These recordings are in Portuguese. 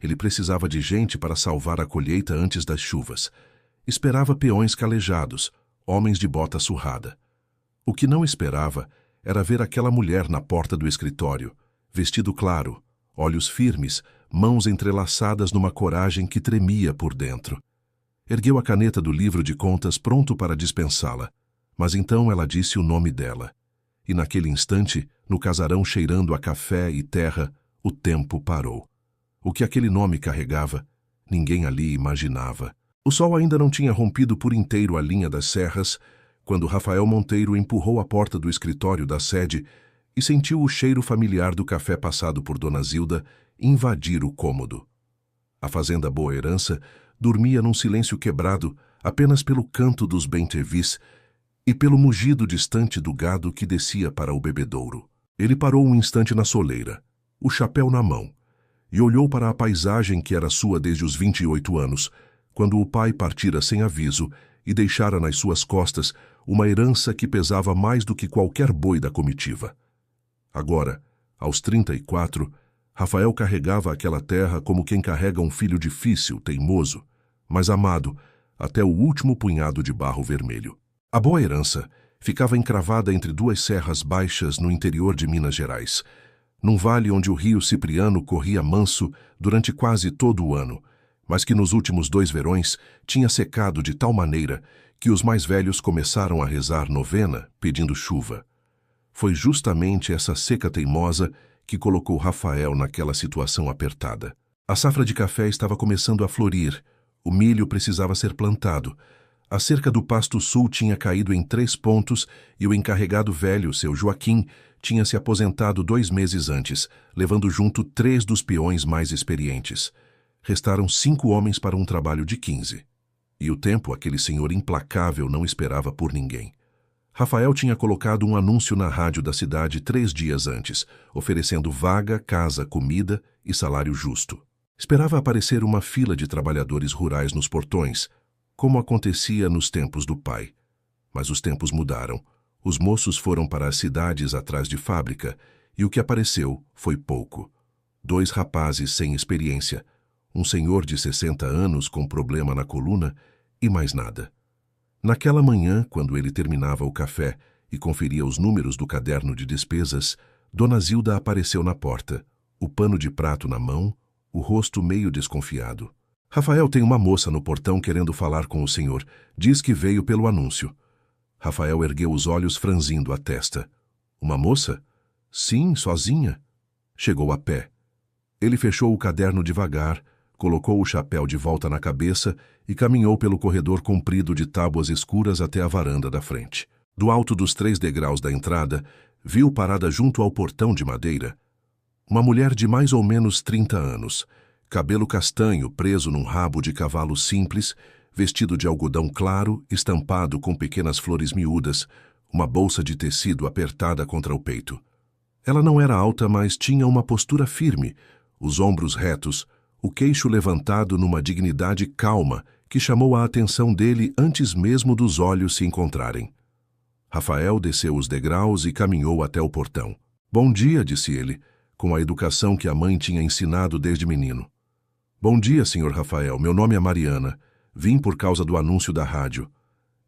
Ele precisava de gente para salvar a colheita antes das chuvas. Esperava peões calejados, homens de bota surrada. O que não esperava era ver aquela mulher na porta do escritório, vestido claro, olhos firmes, mãos entrelaçadas numa coragem que tremia por dentro. Ergueu a caneta do livro de contas pronto para dispensá-la, mas então ela disse o nome dela. E naquele instante, no casarão cheirando a café e terra, o tempo parou. O que aquele nome carregava, ninguém ali imaginava. O sol ainda não tinha rompido por inteiro a linha das serras, quando Rafael Monteiro empurrou a porta do escritório da sede e sentiu o cheiro familiar do café passado por Dona Zilda invadir o cômodo. A fazenda Boa Herança dormia num silêncio quebrado apenas pelo canto dos bem-te-vis e pelo mugido distante do gado que descia para o bebedouro. Ele parou um instante na soleira, o chapéu na mão, e olhou para a paisagem que era sua desde os 28 anos, quando o pai partira sem aviso e deixara nas suas costas uma herança que pesava mais do que qualquer boi da comitiva. Agora, aos 34, Rafael carregava aquela terra como quem carrega um filho difícil, teimoso, mas amado, até o último punhado de barro vermelho. A Boa Herança ficava encravada entre duas serras baixas no interior de Minas Gerais, num vale onde o rio Cipriano corria manso durante quase todo o ano, mas que nos últimos 2 verões tinha secado de tal maneira que os mais velhos começaram a rezar novena pedindo chuva. Foi justamente essa seca teimosa que colocou Rafael naquela situação apertada. A safra de café estava começando a florir, o milho precisava ser plantado, a cerca do Pasto Sul tinha caído em 3 pontos e o encarregado velho, seu Joaquim, tinha se aposentado 2 meses antes, levando junto 3 dos peões mais experientes. Restaram 5 homens para um trabalho de 15. E o tempo aquele senhor implacável não esperava por ninguém. Rafael tinha colocado um anúncio na rádio da cidade 3 dias antes, oferecendo vaga, casa, comida e salário justo. Esperava aparecer uma fila de trabalhadores rurais nos portões, como acontecia nos tempos do pai. Mas os tempos mudaram. Os moços foram para as cidades atrás de fábrica, e o que apareceu foi pouco. 2 rapazes sem experiência, um senhor de 60 anos com problema na coluna e mais nada. Naquela manhã, quando ele terminava o café e conferia os números do caderno de despesas, Dona Zilda apareceu na porta, o pano de prato na mão, o rosto meio desconfiado. Rafael, tem uma moça no portão querendo falar com o senhor. Diz que veio pelo anúncio. Rafael ergueu os olhos franzindo a testa. Uma moça? Sim, sozinha. Chegou a pé. Ele fechou o caderno devagar, colocou o chapéu de volta na cabeça e caminhou pelo corredor comprido de tábuas escuras até a varanda da frente. Do alto dos 3 degraus da entrada, viu parada junto ao portão de madeira uma mulher de mais ou menos 30 anos, cabelo castanho preso num rabo de cavalo simples, vestido de algodão claro, estampado com pequenas flores miúdas, uma bolsa de tecido apertada contra o peito. Ela não era alta, mas tinha uma postura firme, os ombros retos, o queixo levantado numa dignidade calma que chamou a atenção dele antes mesmo dos olhos se encontrarem. Rafael desceu os degraus e caminhou até o portão. Bom dia, disse ele, com a educação que a mãe tinha ensinado desde menino. Bom dia, senhor Rafael, meu nome é Mariana. Vim por causa do anúncio da rádio.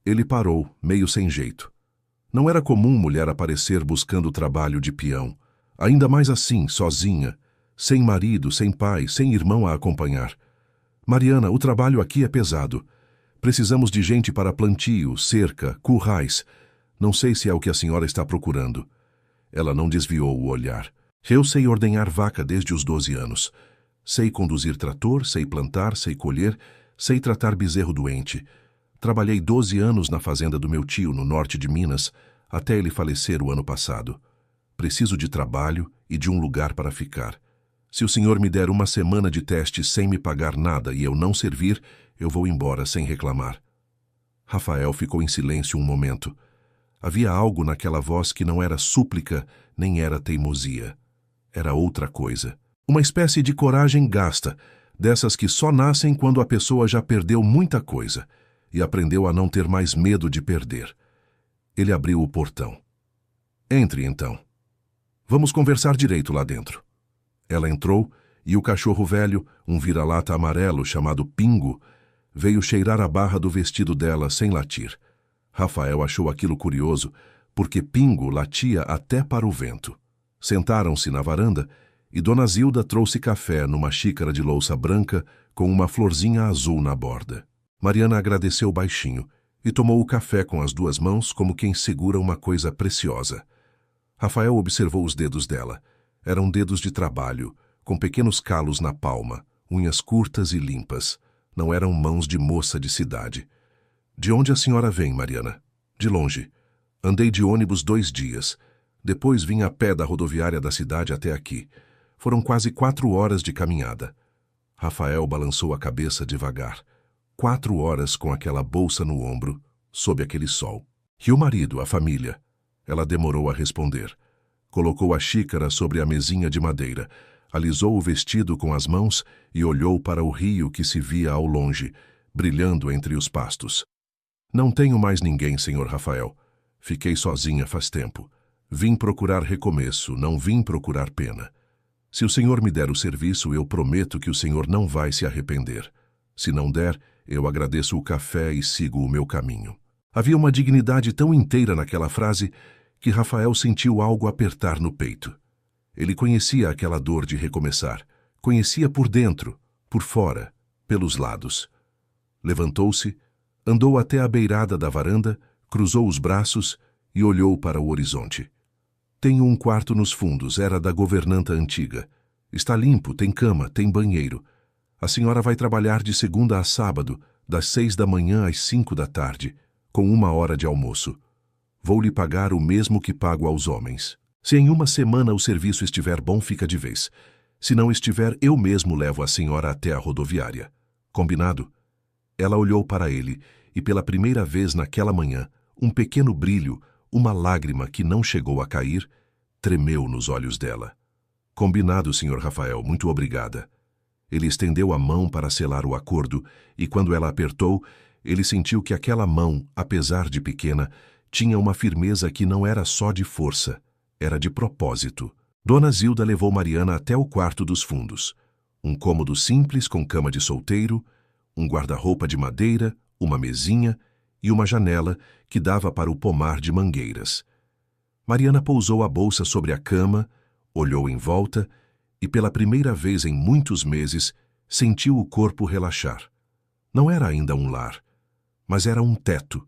Ele parou, meio sem jeito. Não era comum mulher aparecer buscando trabalho de peão, ainda mais assim, sozinha, sem marido, sem pai, sem irmão a acompanhar. Mariana, o trabalho aqui é pesado. Precisamos de gente para plantio, cerca, currais. Não sei se é o que a senhora está procurando. Ela não desviou o olhar. Eu sei ordenhar vaca desde os 12 anos. Sei conduzir trator, sei plantar, sei colher, sei tratar bezerro doente. Trabalhei 12 anos na fazenda do meu tio, no norte de Minas, até ele falecer o ano passado. Preciso de trabalho e de um lugar para ficar. Se o senhor me der 1 semana de teste sem me pagar nada e eu não servir, eu vou embora sem reclamar. Rafael ficou em silêncio um momento. Havia algo naquela voz que não era súplica nem era teimosia. Era outra coisa. Uma espécie de coragem gasta, dessas que só nascem quando a pessoa já perdeu muita coisa e aprendeu a não ter mais medo de perder. Ele abriu o portão. Entre, então. Vamos conversar direito lá dentro. Ela entrou e o cachorro velho, um vira-lata amarelo chamado Pingo, veio cheirar a barra do vestido dela sem latir. Rafael achou aquilo curioso, porque Pingo latia até para o vento. Sentaram-se na varanda e Dona Zilda trouxe café numa xícara de louça branca com uma florzinha azul na borda. Mariana agradeceu baixinho e tomou o café com as duas mãos como quem segura uma coisa preciosa. Rafael observou os dedos dela. Eram dedos de trabalho, com pequenos calos na palma, unhas curtas e limpas. Não eram mãos de moça de cidade. De onde a senhora vem, Mariana? De longe. Andei de ônibus 2 dias. Depois vim a pé da rodoviária da cidade até aqui. Foram quase 4 horas de caminhada. Rafael balançou a cabeça devagar. 4 horas com aquela bolsa no ombro, sob aquele sol. E o marido, a família? Ela demorou a responder. Colocou a xícara sobre a mesinha de madeira, alisou o vestido com as mãos e olhou para o rio que se via ao longe, brilhando entre os pastos. Não tenho mais ninguém, senhor Rafael. Fiquei sozinha faz tempo. Vim procurar recomeço, não vim procurar pena. Se o senhor me der o serviço, eu prometo que o senhor não vai se arrepender. Se não der, eu agradeço o café e sigo o meu caminho. Havia uma dignidade tão inteira naquela frase que Rafael sentiu algo apertar no peito. Ele conhecia aquela dor de recomeçar. Conhecia por dentro, por fora, pelos lados. Levantou-se, andou até a beirada da varanda, cruzou os braços e olhou para o horizonte. Tenho um quarto nos fundos, era da governanta antiga. Está limpo, tem cama, tem banheiro. A senhora vai trabalhar de segunda a sábado, das 6 da manhã às 5 da tarde, com 1 hora de almoço. Vou lhe pagar o mesmo que pago aos homens. Se em 1 semana o serviço estiver bom, fica de vez. Se não estiver, eu mesmo levo a senhora até a rodoviária. Combinado? Ela olhou para ele e, pela primeira vez naquela manhã, um pequeno brilho, uma lágrima que não chegou a cair, tremeu nos olhos dela. Combinado, senhor Rafael, muito obrigada. Ele estendeu a mão para selar o acordo e, quando ela apertou, ele sentiu que aquela mão, apesar de pequena, tinha uma firmeza que não era só de força, era de propósito. Dona Zilda levou Mariana até o quarto dos fundos. Um cômodo simples com cama de solteiro, um guarda-roupa de madeira, uma mesinha e uma janela que dava para o pomar de mangueiras. Mariana pousou a bolsa sobre a cama, olhou em volta e, pela primeira vez em muitos meses, sentiu o corpo relaxar. Não era ainda um lar, mas era um teto.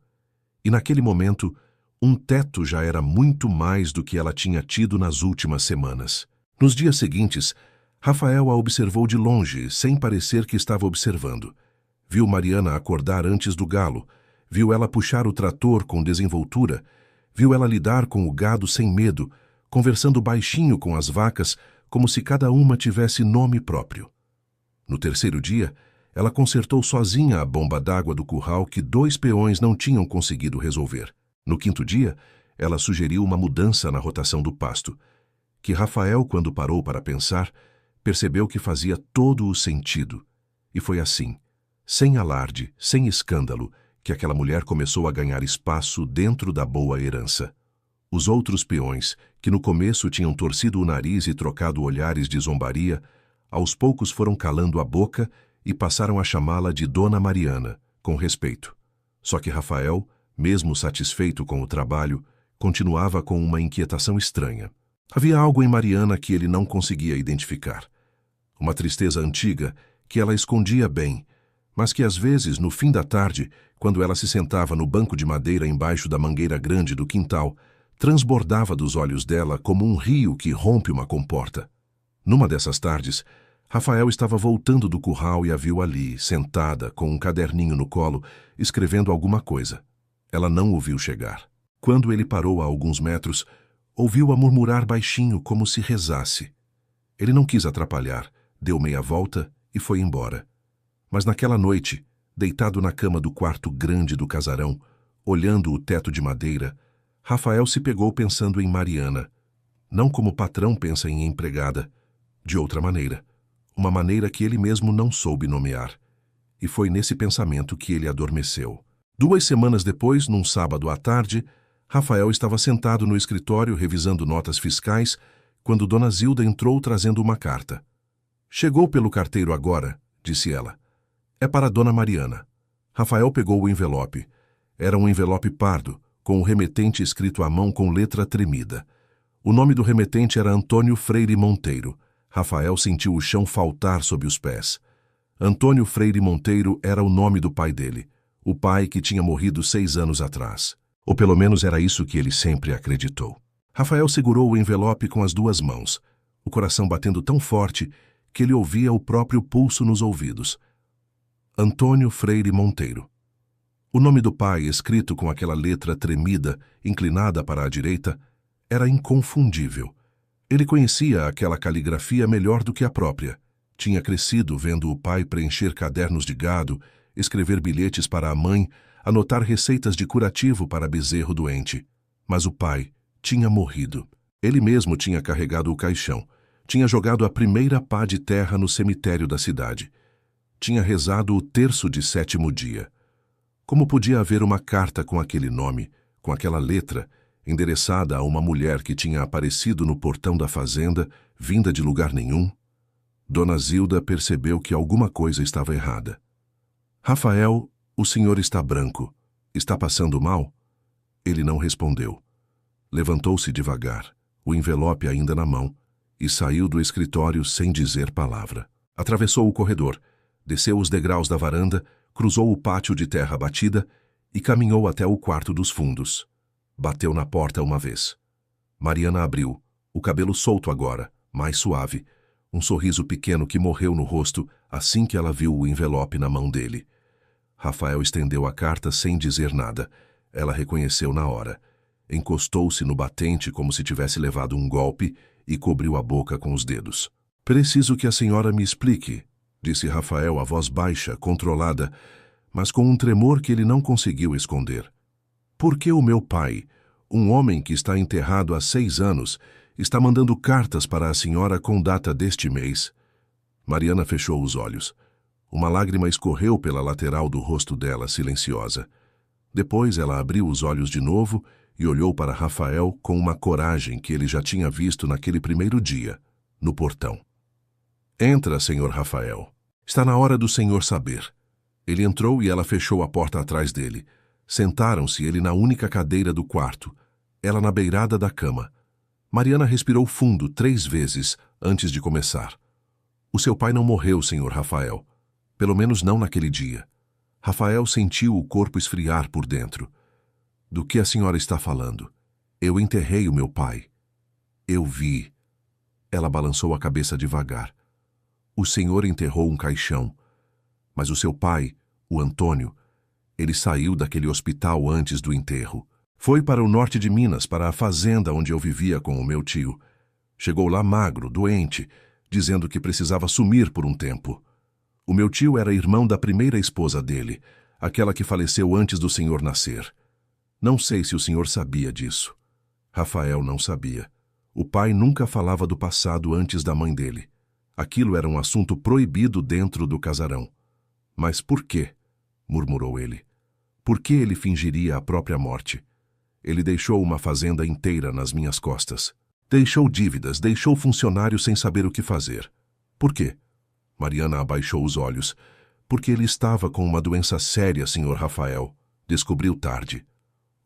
E naquele momento, um teto já era muito mais do que ela tinha tido nas últimas semanas. Nos dias seguintes, Rafael a observou de longe, sem parecer que estava observando. Viu Mariana acordar antes do galo, viu ela puxar o trator com desenvoltura, viu ela lidar com o gado sem medo, conversando baixinho com as vacas, como se cada uma tivesse nome próprio. No terceiro dia, ela consertou sozinha a bomba d'água do curral que 2 peões não tinham conseguido resolver. No 5º dia, ela sugeriu uma mudança na rotação do pasto, que Rafael, quando parou para pensar, percebeu que fazia todo o sentido. E foi assim, sem alarde, sem escândalo, que aquela mulher começou a ganhar espaço dentro da boa herança. Os outros peões, que no começo tinham torcido o nariz e trocado olhares de zombaria, aos poucos foram calando a boca e passaram a chamá-la de Dona Mariana, com respeito. Só que Rafael, mesmo satisfeito com o trabalho, continuava com uma inquietação estranha. Havia algo em Mariana que ele não conseguia identificar. Uma tristeza antiga que ela escondia bem, mas que às vezes, no fim da tarde, quando ela se sentava no banco de madeira embaixo da mangueira grande do quintal, transbordava dos olhos dela como um rio que rompe uma comporta. Numa dessas tardes, Rafael estava voltando do curral e a viu ali, sentada, com um caderninho no colo, escrevendo alguma coisa. Ela não o viu chegar. Quando ele parou a alguns metros, ouviu-a murmurar baixinho como se rezasse. Ele não quis atrapalhar, deu meia volta e foi embora. Mas naquela noite, deitado na cama do quarto grande do casarão, olhando o teto de madeira, Rafael se pegou pensando em Mariana. Não como o patrão pensa em empregada, de outra maneira. Uma maneira que ele mesmo não soube nomear. E foi nesse pensamento que ele adormeceu. 2 semanas depois, num sábado à tarde, Rafael estava sentado no escritório revisando notas fiscais quando Dona Zilda entrou trazendo uma carta. Chegou pelo carteiro agora, disse ela. É para Dona Mariana. Rafael pegou o envelope. Era um envelope pardo, com o remetente escrito à mão com letra tremida. O nome do remetente era Antônio Freire Monteiro. Rafael sentiu o chão faltar sob os pés. Antônio Freire Monteiro era o nome do pai dele, o pai que tinha morrido 6 anos atrás. Ou pelo menos era isso que ele sempre acreditou. Rafael segurou o envelope com as 2 mãos, o coração batendo tão forte que ele ouvia o próprio pulso nos ouvidos. Antônio Freire Monteiro. O nome do pai, escrito com aquela letra tremida, inclinada para a direita, era inconfundível. Ele conhecia aquela caligrafia melhor do que a própria. Tinha crescido vendo o pai preencher cadernos de gado, escrever bilhetes para a mãe, anotar receitas de curativo para bezerro doente. Mas o pai tinha morrido. Ele mesmo tinha carregado o caixão. Tinha jogado a primeira pá de terra no cemitério da cidade. Tinha rezado o terço de 7º dia. Como podia haver uma carta com aquele nome, com aquela letra, endereçada a uma mulher que tinha aparecido no portão da fazenda, vinda de lugar nenhum? Dona Zilda percebeu que alguma coisa estava errada. Rafael, o senhor está branco. Está passando mal? Ele não respondeu. Levantou-se devagar, o envelope ainda na mão, e saiu do escritório sem dizer palavra. Atravessou o corredor, desceu os degraus da varanda, cruzou o pátio de terra batida e caminhou até o quarto dos fundos. Bateu na porta uma vez. Mariana abriu, o cabelo solto agora, mais suave, um sorriso pequeno que morreu no rosto assim que ela viu o envelope na mão dele. Rafael estendeu a carta sem dizer nada. Ela reconheceu na hora. Encostou-se no batente como se tivesse levado um golpe e cobriu a boca com os dedos. Preciso que a senhora me explique, disse Rafael a voz baixa, controlada, mas com um tremor que ele não conseguiu esconder. Por que o meu pai, um homem que está enterrado há 6 anos, está mandando cartas para a senhora com data deste mês? Mariana fechou os olhos. Uma lágrima escorreu pela lateral do rosto dela, silenciosa. Depois ela abriu os olhos de novo e olhou para Rafael com uma coragem que ele já tinha visto naquele primeiro dia, no portão. Entra, senhor Rafael. Está na hora do senhor saber. Ele entrou e ela fechou a porta atrás dele. Sentaram-se, ele na única cadeira do quarto, ela na beirada da cama. Mariana respirou fundo 3 vezes antes de começar. O seu pai não morreu, senhor Rafael. Pelo menos não naquele dia. Rafael sentiu o corpo esfriar por dentro. Do que a senhora está falando? Eu enterrei o meu pai. Eu vi. Ela balançou a cabeça devagar. O senhor enterrou um caixão. Mas o seu pai, o Antônio, ele saiu daquele hospital antes do enterro. Foi para o norte de Minas, para a fazenda onde eu vivia com o meu tio. Chegou lá magro, doente, dizendo que precisava sumir por um tempo. O meu tio era irmão da primeira esposa dele, aquela que faleceu antes do senhor nascer. Não sei se o senhor sabia disso. Rafael não sabia. O pai nunca falava do passado antes da mãe dele. Aquilo era um assunto proibido dentro do casarão. Mas por quê? Murmurou ele. Por que ele fingiria a própria morte? Ele deixou uma fazenda inteira nas minhas costas. Deixou dívidas, deixou funcionários sem saber o que fazer. Por quê? Mariana abaixou os olhos. Porque ele estava com uma doença séria, senhor Rafael. Descobriu tarde.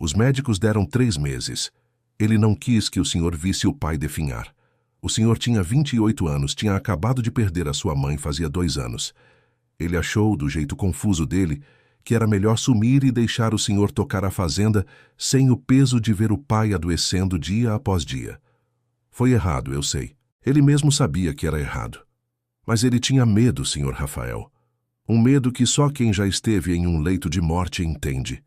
Os médicos deram 3 meses. Ele não quis que o senhor visse o pai definhar. O senhor tinha 28 anos, tinha acabado de perder a sua mãe fazia 2 anos. Ele achou, do jeito confuso dele, que era melhor sumir e deixar o senhor tocar a fazenda sem o peso de ver o pai adoecendo dia após dia. Foi errado, eu sei. Ele mesmo sabia que era errado. Mas ele tinha medo, senhor Rafael. Um medo que só quem já esteve em um leito de morte entende.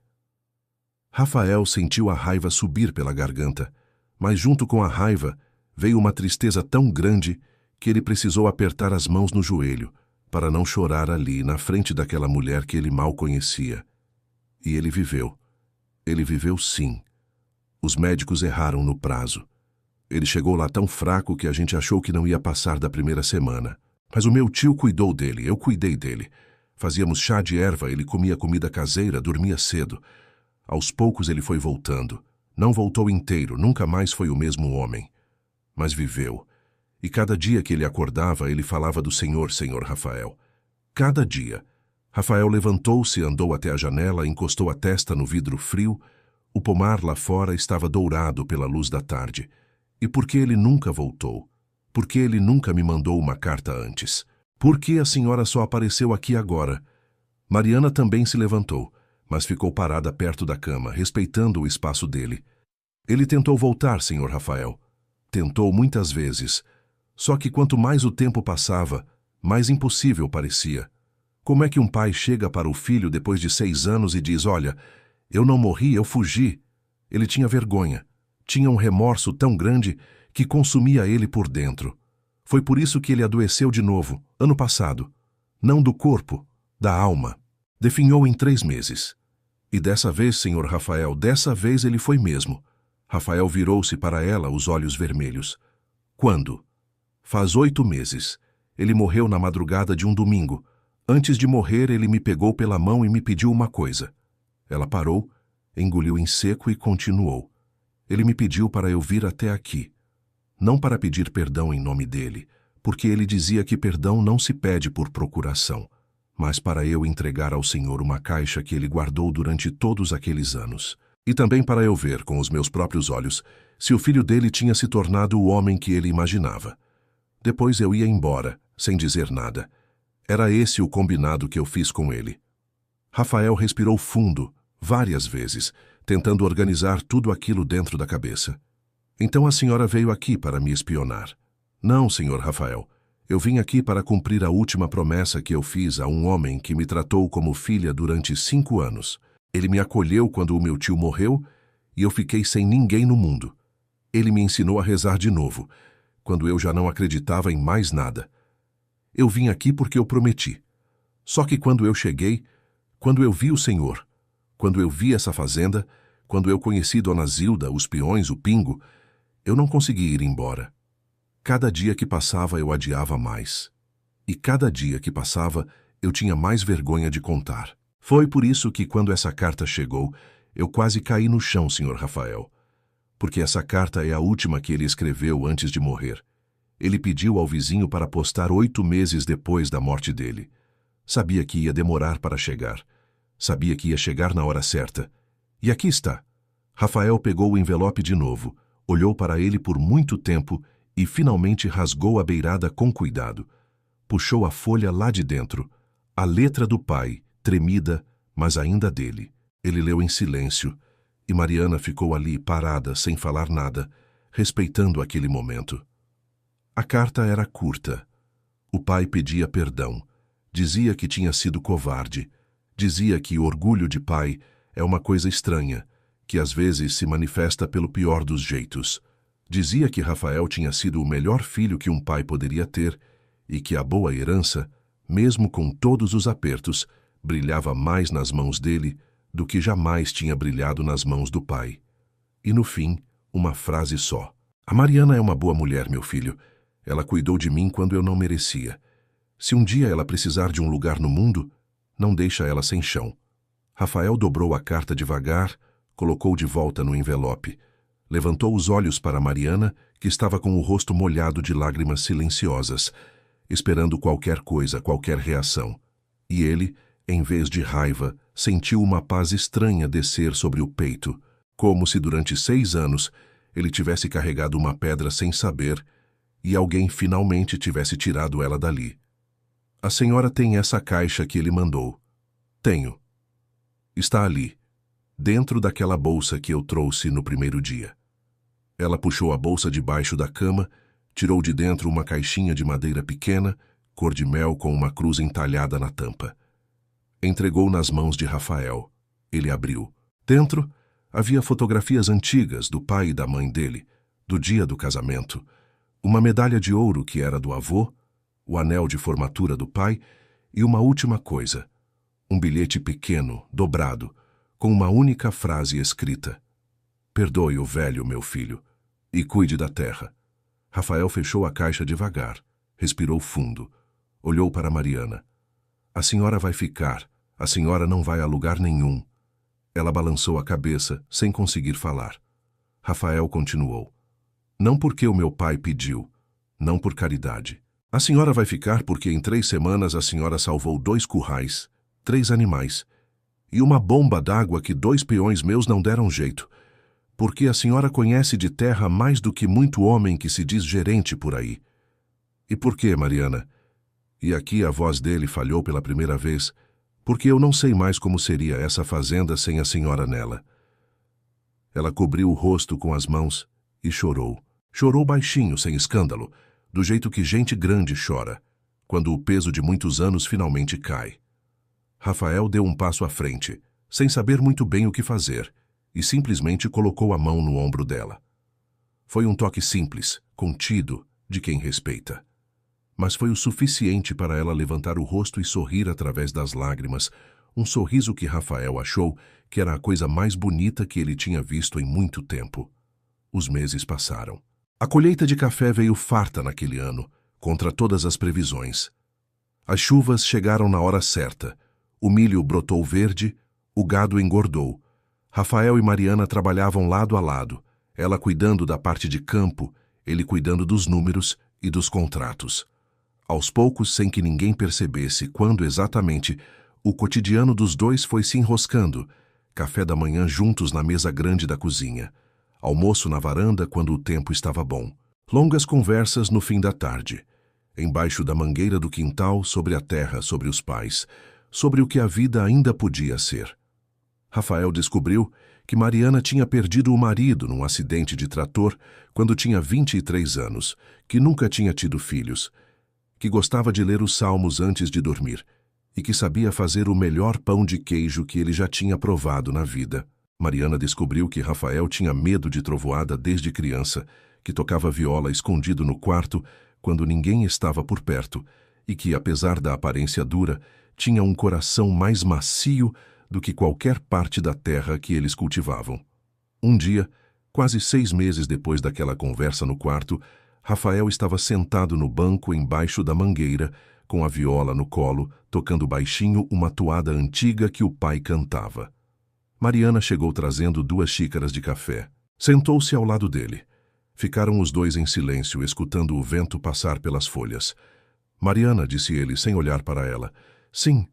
Rafael sentiu a raiva subir pela garganta, mas junto com a raiva veio uma tristeza tão grande que ele precisou apertar as mãos no joelho para não chorar ali na frente daquela mulher que ele mal conhecia. E ele viveu. Ele viveu sim. Os médicos erraram no prazo. Ele chegou lá tão fraco que a gente achou que não ia passar da primeira semana. Mas o meu tio cuidou dele, eu cuidei dele. Fazíamos chá de erva, ele comia comida caseira, dormia cedo. Aos poucos ele foi voltando. Não voltou inteiro, nunca mais foi o mesmo homem. Mas viveu. E cada dia que ele acordava, ele falava do Senhor, Senhor Rafael. Cada dia. Rafael levantou-se, andou até a janela, encostou a testa no vidro frio. O pomar lá fora estava dourado pela luz da tarde. E por que ele nunca voltou? Por que ele nunca me mandou uma carta antes? Por que a senhora só apareceu aqui agora? Mariana também se levantou, mas ficou parada perto da cama, respeitando o espaço dele. Ele tentou voltar, Senhor Rafael. Tentou muitas vezes. Só que quanto mais o tempo passava, mais impossível parecia. Como é que um pai chega para o filho depois de 6 anos e diz, olha, eu não morri, eu fugi? Ele tinha vergonha. Tinha um remorso tão grande que consumia ele por dentro. Foi por isso que ele adoeceu de novo, ano passado. Não do corpo, da alma. Definhou em 3 meses. E dessa vez, Senhor Rafael, dessa vez ele foi mesmo. Rafael virou-se para ela, os olhos vermelhos. Quando? Faz 8 meses. Ele morreu na madrugada de um domingo. Antes de morrer, ele me pegou pela mão e me pediu uma coisa. Ela parou, engoliu em seco e continuou. Ele me pediu para eu vir até aqui. Não para pedir perdão em nome dele, porque ele dizia que perdão não se pede por procuração, mas para eu entregar ao Senhor uma caixa que ele guardou durante todos aqueles anos. E também para eu ver, com os meus próprios olhos, se o filho dele tinha se tornado o homem que ele imaginava. Depois eu ia embora, sem dizer nada. Era esse o combinado que eu fiz com ele. Rafael respirou fundo, várias vezes, tentando organizar tudo aquilo dentro da cabeça. Então a senhora veio aqui para me espionar. Não, senhor Rafael. Eu vim aqui para cumprir a última promessa que eu fiz a um homem que me tratou como filha durante 5 anos. Ele me acolheu quando o meu tio morreu e eu fiquei sem ninguém no mundo. Ele me ensinou a rezar de novo, quando eu já não acreditava em mais nada. Eu vim aqui porque eu prometi. Só que quando eu cheguei, quando eu vi o Senhor, quando eu vi essa fazenda, quando eu conheci Dona Zilda, os peões, o pingo, eu não consegui ir embora. Cada dia que passava eu adiava mais. E cada dia que passava eu tinha mais vergonha de contar. Foi por isso que quando essa carta chegou, eu quase caí no chão, Sr. Rafael. Porque essa carta é a última que ele escreveu antes de morrer. Ele pediu ao vizinho para postar 8 meses depois da morte dele. Sabia que ia demorar para chegar. Sabia que ia chegar na hora certa. E aqui está. Rafael pegou o envelope de novo, olhou para ele por muito tempo e finalmente rasgou a beirada com cuidado. Puxou a folha lá de dentro. A letra do pai, tremida, mas ainda dele. Ele leu em silêncio, e Mariana ficou ali parada, sem falar nada, respeitando aquele momento. A carta era curta. O pai pedia perdão. Dizia que tinha sido covarde. Dizia que o orgulho de pai é uma coisa estranha, que às vezes se manifesta pelo pior dos jeitos. Dizia que Rafael tinha sido o melhor filho que um pai poderia ter e que a boa herança, mesmo com todos os apertos, brilhava mais nas mãos dele do que jamais tinha brilhado nas mãos do pai. E no fim, uma frase só. A Mariana é uma boa mulher, meu filho. Ela cuidou de mim quando eu não merecia. Se um dia ela precisar de um lugar no mundo, não deixa ela sem chão. Rafael dobrou a carta devagar, colocou de volta no envelope. Levantou os olhos para Mariana, que estava com o rosto molhado de lágrimas silenciosas, esperando qualquer coisa, qualquer reação. E ele, em vez de raiva, sentiu uma paz estranha descer sobre o peito, como se durante 6 anos ele tivesse carregado uma pedra sem saber e alguém finalmente tivesse tirado ela dali. A senhora tem essa caixa que ele mandou. Tenho. Está ali, dentro daquela bolsa que eu trouxe no primeiro dia. Ela puxou a bolsa debaixo da cama, tirou de dentro uma caixinha de madeira pequena, cor de mel com uma cruz entalhada na tampa. Entregou nas mãos de Rafael. Ele abriu. Dentro havia fotografias antigas do pai e da mãe dele, do dia do casamento, uma medalha de ouro que era do avô, o anel de formatura do pai e uma última coisa, um bilhete pequeno, dobrado, com uma única frase escrita: "Perdoe o velho, meu filho, e cuide da terra." Rafael fechou a caixa devagar, respirou fundo, olhou para Mariana. "A senhora vai ficar, a senhora não vai a lugar nenhum." Ela balançou a cabeça, sem conseguir falar. Rafael continuou: "Não porque o meu pai pediu. não por caridade. A senhora vai ficar porque em 3 semanas a senhora salvou 2 currais, 3 animais e uma bomba d'água que 2 peões meus não deram jeito, porque a senhora conhece de terra mais do que muito homem que se diz gerente por aí. E por quê, Mariana? E aqui a voz dele falhou pela primeira vez, porque eu não sei mais como seria essa fazenda sem a senhora nela. Ela cobriu o rosto com as mãos e chorou. Chorou baixinho, sem escândalo, do jeito que gente grande chora, quando o peso de muitos anos finalmente cai. Rafael deu um passo à frente, sem saber muito bem o que fazer, e simplesmente colocou a mão no ombro dela. Foi um toque simples, contido, de quem respeita. Mas foi o suficiente para ela levantar o rosto e sorrir através das lágrimas, um sorriso que Rafael achou que era a coisa mais bonita que ele tinha visto em muito tempo. Os meses passaram. A colheita de café veio farta naquele ano, contra todas as previsões. As chuvas chegaram na hora certa, o milho brotou verde, o gado engordou. Rafael e Mariana trabalhavam lado a lado, ela cuidando da parte de campo, ele cuidando dos números e dos contratos. Aos poucos, sem que ninguém percebesse quando exatamente, o cotidiano dos dois foi se enroscando, café da manhã juntos na mesa grande da cozinha, almoço na varanda quando o tempo estava bom, longas conversas no fim da tarde, embaixo da mangueira do quintal, sobre a terra, sobre os pais, sobre o que a vida ainda podia ser. Rafael descobriu que Mariana tinha perdido o marido num acidente de trator quando tinha 23 anos, que nunca tinha tido filhos, que gostava de ler os salmos antes de dormir e que sabia fazer o melhor pão de queijo que ele já tinha provado na vida. Mariana descobriu que Rafael tinha medo de trovoada desde criança, que tocava viola escondido no quarto quando ninguém estava por perto e que, apesar da aparência dura, tinha um coração mais macio do que qualquer parte da terra que eles cultivavam. Um dia, quase 6 meses depois daquela conversa no quarto, Rafael estava sentado no banco embaixo da mangueira, com a viola no colo, tocando baixinho uma toada antiga que o pai cantava. Mariana chegou trazendo 2 xícaras de café. Sentou-se ao lado dele. Ficaram os dois em silêncio, escutando o vento passar pelas folhas. Mariana, disse ele, sem olhar para ela, sim,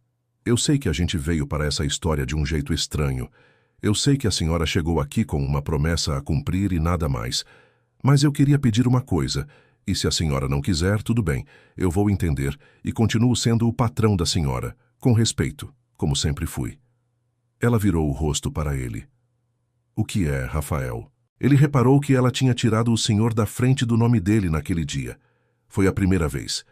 eu sei que a gente veio para essa história de um jeito estranho. Eu sei que a senhora chegou aqui com uma promessa a cumprir e nada mais. Mas eu queria pedir uma coisa, e se a senhora não quiser, tudo bem, eu vou entender e continuo sendo o patrão da senhora, com respeito, como sempre fui. Ela virou o rosto para ele. O que é, Rafael? Ele reparou que ela tinha tirado o senhor da frente do nome dele naquele dia. Foi a primeira vez.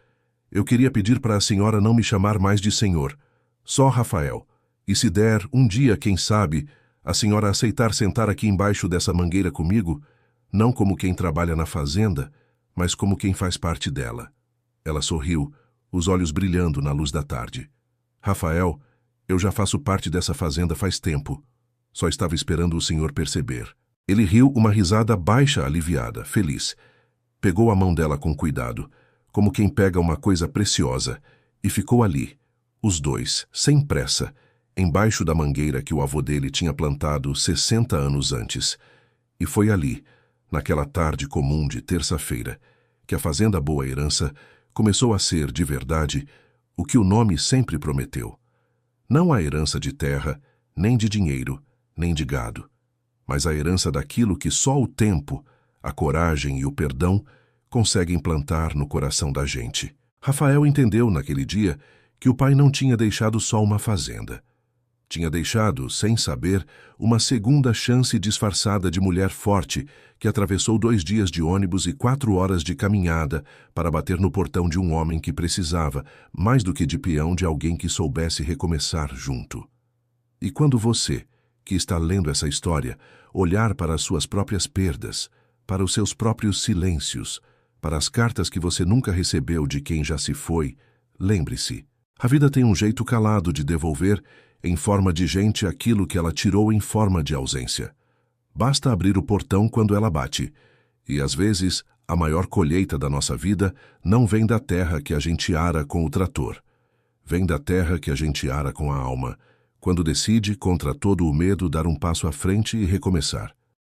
Eu queria pedir para a senhora não me chamar mais de senhor, só Rafael. E se der, um dia, quem sabe, a senhora aceitar sentar aqui embaixo dessa mangueira comigo, não como quem trabalha na fazenda, mas como quem faz parte dela. Ela sorriu, os olhos brilhando na luz da tarde. Rafael, eu já faço parte dessa fazenda faz tempo. Só estava esperando o senhor perceber. Ele riu uma risada baixa, aliviada, feliz. Pegou a mão dela com cuidado, como quem pega uma coisa preciosa, e ficou ali, os dois, sem pressa, embaixo da mangueira que o avô dele tinha plantado 60 anos antes. E foi ali, naquela tarde comum de terça-feira, que a Fazenda Boa Herança começou a ser, de verdade, o que o nome sempre prometeu. Não a herança de terra, nem de dinheiro, nem de gado, mas a herança daquilo que só o tempo, a coragem e o perdão conseguem plantar no coração da gente. Rafael entendeu naquele dia que o pai não tinha deixado só uma fazenda. Tinha deixado, sem saber, uma segunda chance disfarçada de mulher forte que atravessou 2 dias de ônibus e 4 horas de caminhada para bater no portão de um homem que precisava, mais do que de peão, de alguém que soubesse recomeçar junto. E quando você, que está lendo essa história, olhar para as suas próprias perdas, para os seus próprios silêncios, para as cartas que você nunca recebeu de quem já se foi, lembre-se, a vida tem um jeito calado de devolver em forma de gente aquilo que ela tirou em forma de ausência. Basta abrir o portão quando ela bate. E, às vezes, a maior colheita da nossa vida não vem da terra que a gente ara com o trator. Vem da terra que a gente ara com a alma, quando decide, contra todo o medo, dar um passo à frente e recomeçar.